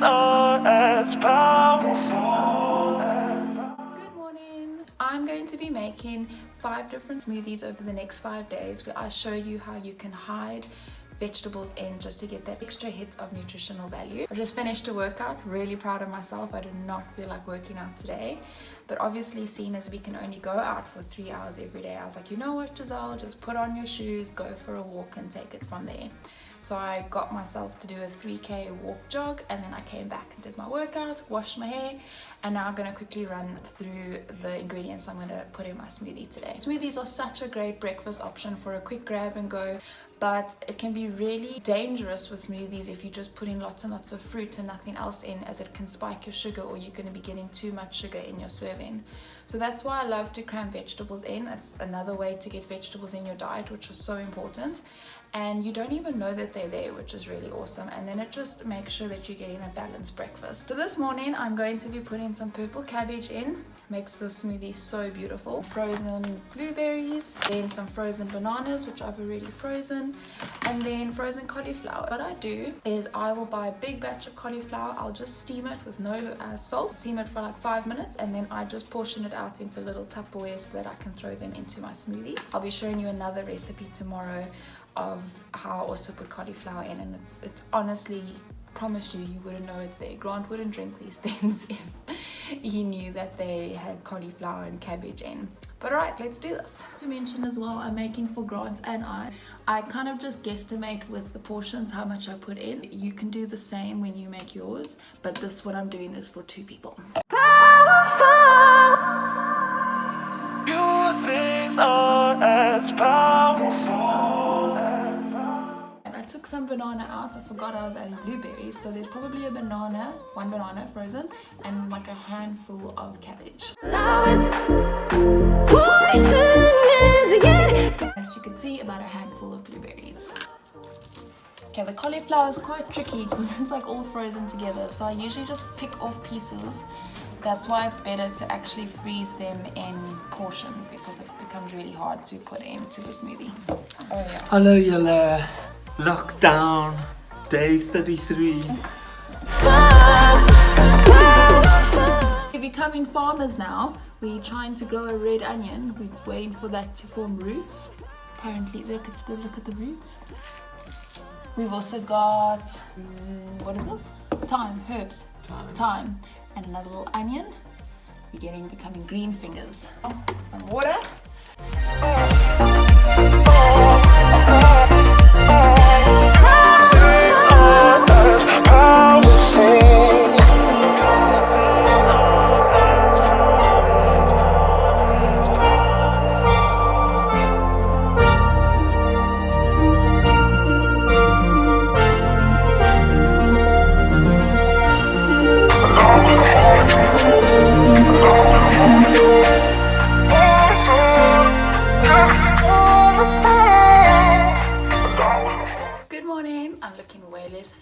are as powerful. Good morning. I'm going to be making 5 different smoothies over the next 5 days where I show you how you can hide vegetables in just to get that extra hit of nutritional value. I just finished a workout, really proud of myself. I did not feel like working out today, but obviously seeing as we can only go out for 3 hours every day, I was like, you know what, Giselle, just put on your shoes, go for a walk and take it from there. So I got myself to do a 3k walk jog, and then I came back and did my workout, washed my hair, and now I'm going to quickly run through the ingredients I'm going to put in my smoothie today. Smoothies are such a great breakfast option for a quick grab and go, but it can be really dangerous with smoothies if you just put in lots and lots of fruit and nothing else in, as it can spike your sugar, or you're going to be getting too much sugar in your serving. So that's why I love to cram vegetables in. It's another way to get vegetables in your diet, which is so important, and you don't even know that they're there, which is really awesome. And then it just makes sure that you're getting a balanced breakfast. So this morning I'm going to be putting some purple cabbage in. Makes the smoothie so beautiful. Frozen blueberries, then some frozen bananas, which I've already frozen, and then frozen cauliflower. What I do is I will buy a big batch of cauliflower. I'll just steam it with no salt, steam it for like 5 minutes, and then I just portion it out into little Tupperware so that I can throw them into my smoothies. I'll be showing you another recipe tomorrow of how I also put cauliflower in, and it's honestly, promise you wouldn't know it's there. Grant wouldn't drink these things if he knew that they had cauliflower and cabbage in. But alright, let's do this. To mention as well, I'm making for Grant and I kind of just guesstimate with the portions how much I put in. You can do the same when you make yours, but this, what I'm doing, is for 2 people. Your things are as powerful. I took some banana out. I forgot I was adding blueberries, so there's probably a banana, 1 banana frozen, and like a handful of cabbage. As you can see, about a handful of blueberries. Okay, the cauliflower is quite tricky because it's like all frozen together, so I usually just pick off pieces. That's why it's better to actually freeze them in portions, because it becomes really hard to put into the smoothie. Oh yeah. Hello, yellow. Lockdown, day 33. We're becoming farmers now. We're trying to grow a red onion. We're waiting for that to form roots. Apparently, look at the roots. We've also got, what is this? Herbs. Thyme. And another little onion. We're becoming green fingers. Some water.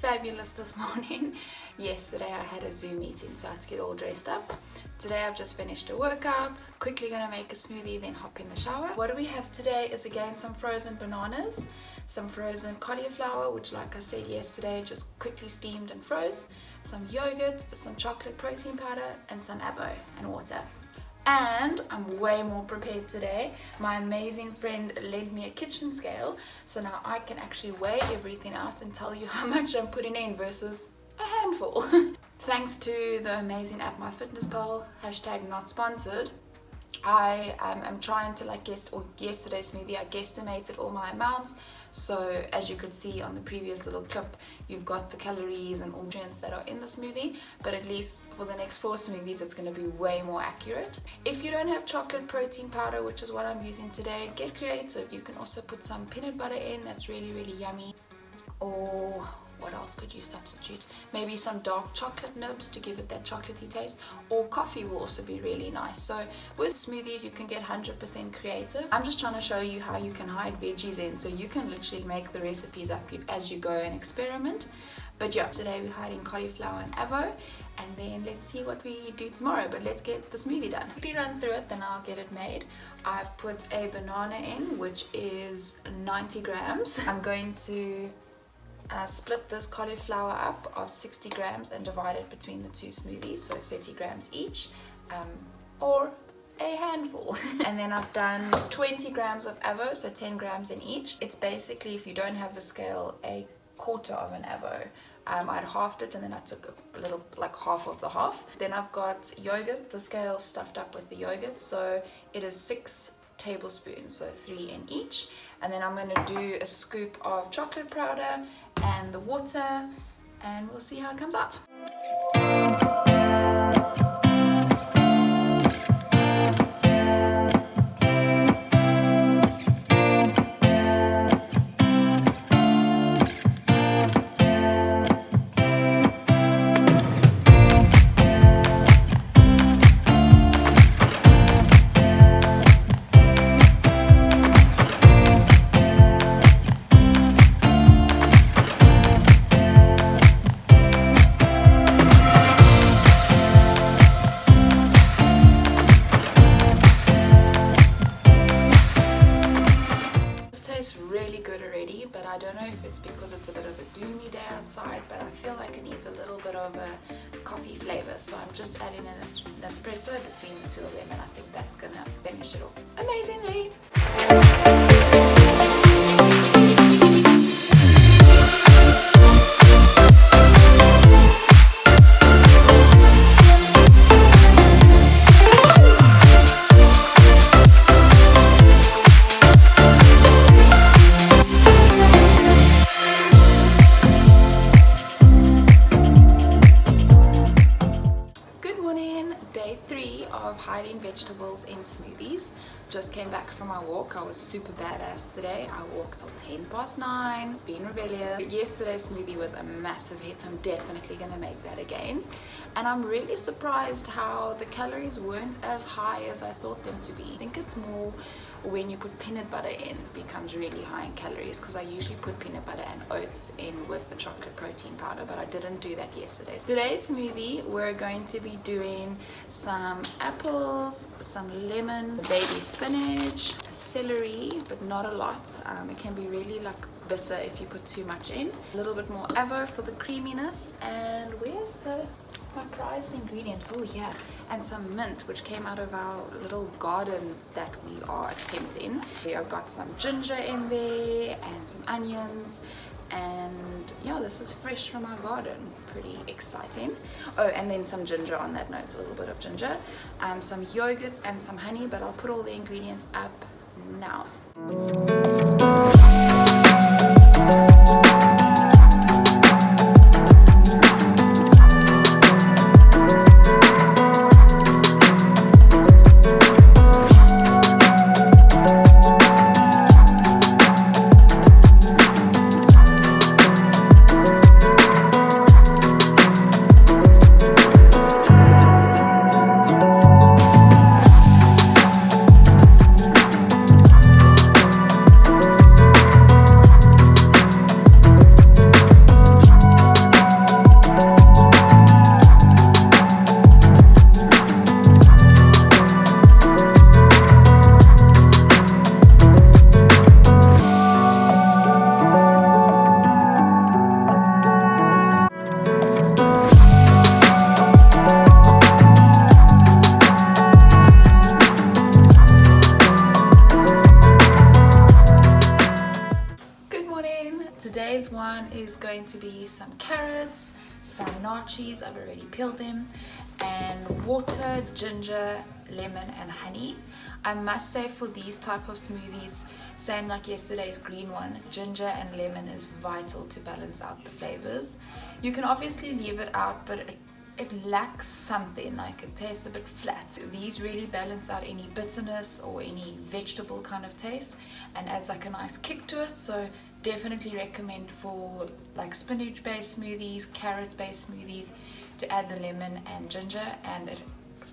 Fabulous this morning. Yesterday I had a Zoom meeting, so I had to get all dressed up. Today I've just finished a workout, quickly gonna make a smoothie, then hop in the shower. What do we have today is again some frozen bananas, some frozen cauliflower, which like I said yesterday, just quickly steamed and froze, some yogurt, some chocolate protein powder, and some avo and water. And I'm way more prepared today. My amazing friend lent me a kitchen scale, so now I can actually weigh everything out and tell you how much I'm putting in versus a handful. Thanks to the amazing app MyFitnessPal, #not sponsored, I am trying to yesterday's smoothie I guesstimated all my amounts. So as you could see on the previous little clip, you've got the calories and all the nutrients that are in the smoothie, but at least for the next 4 smoothies it's going to be way more accurate. If you don't have chocolate protein powder, which is what I'm using today, get creative. You can also put some peanut butter in, that's really yummy. Or what else could you substitute? Maybe some dark chocolate nibs to give it that chocolatey taste, or coffee will also be really nice. So with smoothies you can get 100% creative. I'm just trying to show you how you can hide veggies in, so you can literally make the recipes up as you go and experiment. But yeah, today we're hiding cauliflower and avo, and then let's see what we do tomorrow. But let's get the smoothie done. Quickly run through it, then I'll get it made. I've put a banana in, which is 90 grams. I'm going to split this cauliflower up of 60 grams and divide it between the two smoothies, so 30 grams each, or a handful. And then I've done 20 grams of avo, so 10 grams in each. It's basically, if you don't have a scale, a quarter of an avo. I'd halved it and then I took a little, like half of the half. Then I've got yogurt, the scale stuffed up with the yogurt, so it is 6 tablespoons, so 3 in each. And then I'm going to do a scoop of chocolate powder and the water, and we'll see how it comes out. But I don't know if it's because it's a bit of a gloomy day outside, but I feel like it needs a little bit of a coffee flavor, so I'm just adding an espresso between the two of them, and I think that's gonna finish it off amazingly. Day 3 of hiding vegetables in smoothies. Just came back from my walk. I was super badass today. I walked till 9:10, being rebellious. Yesterday's smoothie was a massive hit. I'm definitely going to make that again. And I'm really surprised how the calories weren't as high as I thought them to be. I think it's more when you put peanut butter in, it becomes really high in calories, because I usually put peanut butter and oats in with the chocolate protein powder, but I didn't do that yesterday. Today's smoothie, we're going to be doing some apples, some lemon, baby spinach, celery, but not a lot. It can be really like bitter if you put too much in. A little bit more avo for the creaminess, and where's my prized ingredient? Oh yeah, and some mint, which came out of our little garden that we are attempting. I've got some ginger in there and some onions, and yeah, this is fresh from our garden. Pretty exciting. Oh, and then some ginger on that note, a little bit of ginger, some yogurt and some honey, but I'll put all the ingredients up now. Today's one is going to be some carrots, some NAARTJIEs, I've already peeled them, and water, ginger, lemon and honey. I must say, for these type of smoothies, same like yesterday's green one, ginger and lemon is vital to balance out the flavors. You can obviously leave it out, but it lacks something, like it tastes a bit flat. These really balance out any bitterness or any vegetable kind of taste and adds like a nice kick to it. So definitely recommend for like spinach based smoothies, carrot based smoothies, to add the lemon and ginger, and it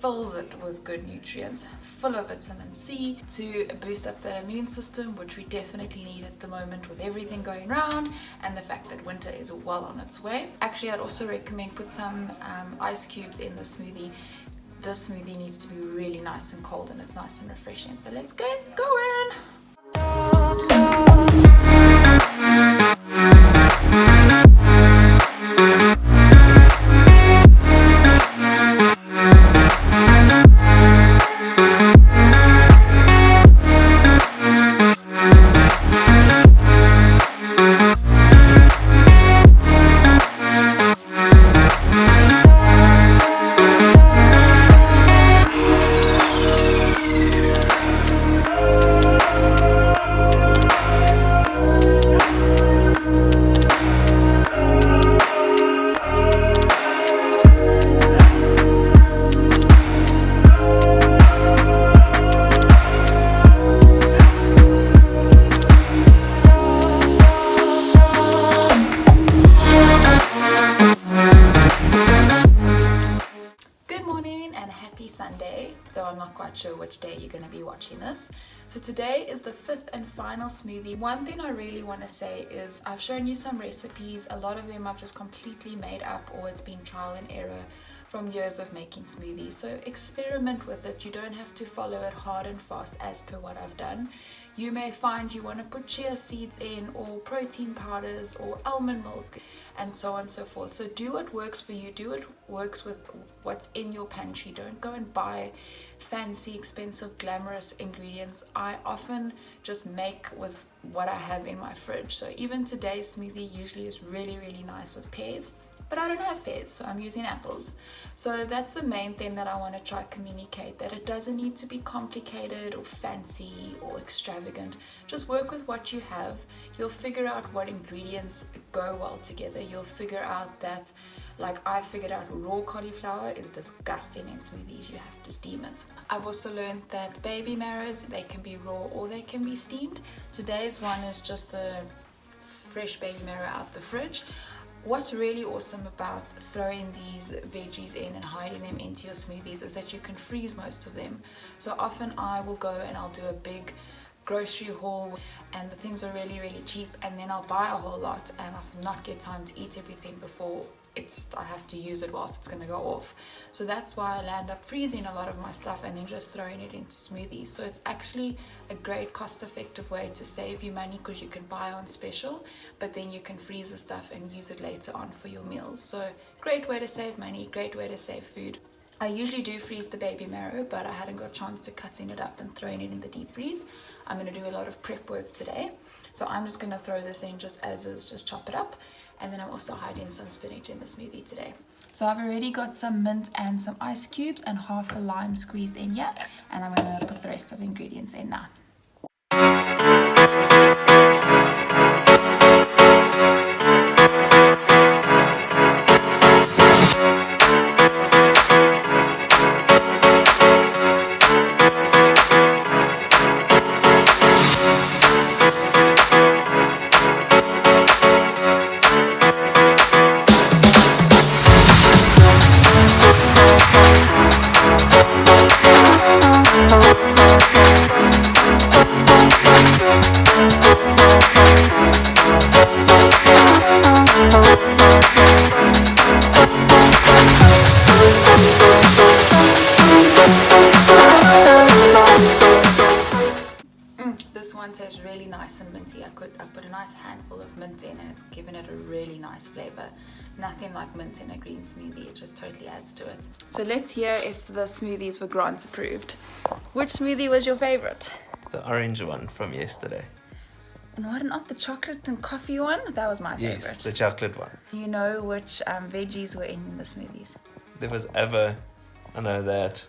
fills it with good nutrients, full of vitamin C to boost up the immune system, which we definitely need at the moment with everything going around and the fact that winter is well on its way. Actually, I'd also recommend put some ice cubes in the smoothie. This smoothie needs to be really nice and cold and it's nice and refreshing. So let's go in. though I'm not quite sure which day you're going to be watching this. So today is the 5th and final smoothie. One thing I really want to say is I've shown you some recipes. A lot of them I've just completely made up, or it's been trial and error from years of making smoothies. So experiment with it. You don't have to follow it hard and fast as per what I've done. You may find you want to put chia seeds in, or protein powders, or almond milk, and so on and so forth. So do what works for you. Do what works with what's in your pantry. Don't go and buy fancy, expensive, glamorous ingredients. I often just make with what I have in my fridge. So even today's smoothie usually is really, really nice with pears. But I don't have pears, so I'm using apples. So that's the main thing that I want to try to communicate, that it doesn't need to be complicated or fancy or extravagant. Just work with what you have. You'll figure out what ingredients go well together. You'll figure out that, like I figured out, raw cauliflower is disgusting in smoothies. You have to steam it. I've also learned that baby marrows, they can be raw or they can be steamed. Today's one is just a fresh baby marrow out the fridge. What's really awesome about throwing these veggies in and hiding them into your smoothies is that you can freeze most of them. So often I will go and I'll do a big grocery haul and the things are really, really cheap, and then I'll buy a whole lot and I'll not get time to eat everything before I have to use it whilst it's going to go off. So that's why I land up freezing a lot of my stuff and then just throwing it into smoothies. So it's actually a great cost-effective way to save you money, because you can buy on special, but then you can freeze the stuff and use it later on for your meals. So great way to save money, great way to save food. I usually do freeze the baby marrow, but I hadn't got a chance to cutting it up and throwing it in the deep freeze. I'm going to do a lot of prep work today, so I'm just going to throw this in just as is, just chop it up. And then I'm also hiding some spinach in the smoothie today. So I've already got some mint and some ice cubes and half a lime squeezed in here, and I'm going to put the rest of the ingredients in now. This one tastes really nice and minty. I've put a nice handful of mint in and it's given it a really nice flavor. Nothing like mint in a green smoothie, it just totally adds to it. So let's hear if the smoothies were grant approved. Which smoothie was your favorite? The orange one from yesterday. What, not the chocolate and coffee one? That was my favorite. Yes, the chocolate one. Do you know which veggies were in the smoothies? There was I know that,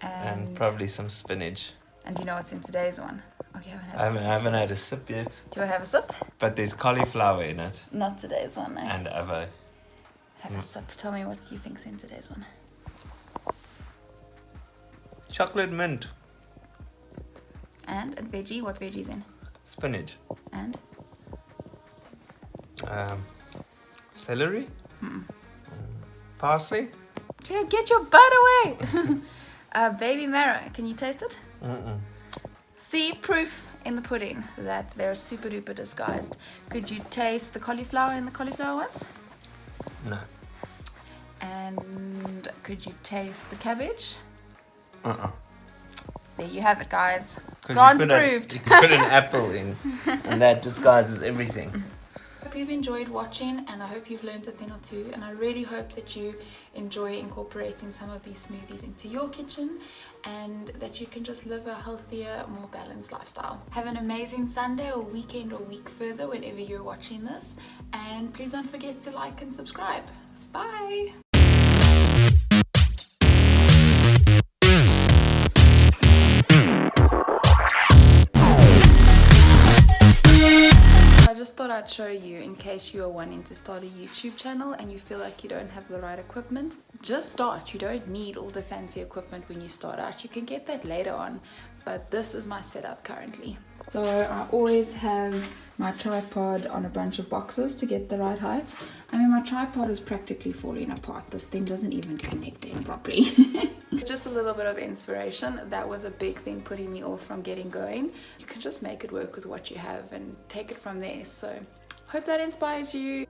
and probably some spinach. And do you know what's in today's one? Oh, you haven't had a I sip. haven't had a sip yet, Do you want to have a sip? but there's cauliflower in it, Not today's one, no. and avo. Have a sip. Tell me what you think's in today's one. Chocolate mint, And a veggie, what veggie's in? spinach, And? celery, parsley. Cleo, get your butt away! Baby marrow, can you taste it? See, proof in the pudding that they're super duper disguised. Could you taste the cauliflower in the cauliflower ones? No. And could you taste the cabbage? Uh-uh. There you have it, guys. 'Cause Grant you approved. can put an apple in, and that disguises everything. Hope you've enjoyed watching, and I hope you've learned a thing or two, and I really hope that you enjoy incorporating some of these smoothies into your kitchen, and that you can just live a healthier, more balanced lifestyle. Have an amazing Sunday or weekend or week further whenever you're watching this, and please don't forget to like and subscribe. Bye! I just thought I'd show you, in case you are wanting to start a YouTube channel and you feel like you don't have the right equipment. Just start. You don't need all the fancy equipment when you start out. You can get that later on, but this is my setup currently. So I always have my tripod on a bunch of boxes to get the right height. I mean, my tripod is practically falling apart. This thing doesn't even connect in properly. Just a little bit of inspiration. That was a big thing putting me off from getting going. You can just make it work with what you have and take it from there. So hope that inspires you.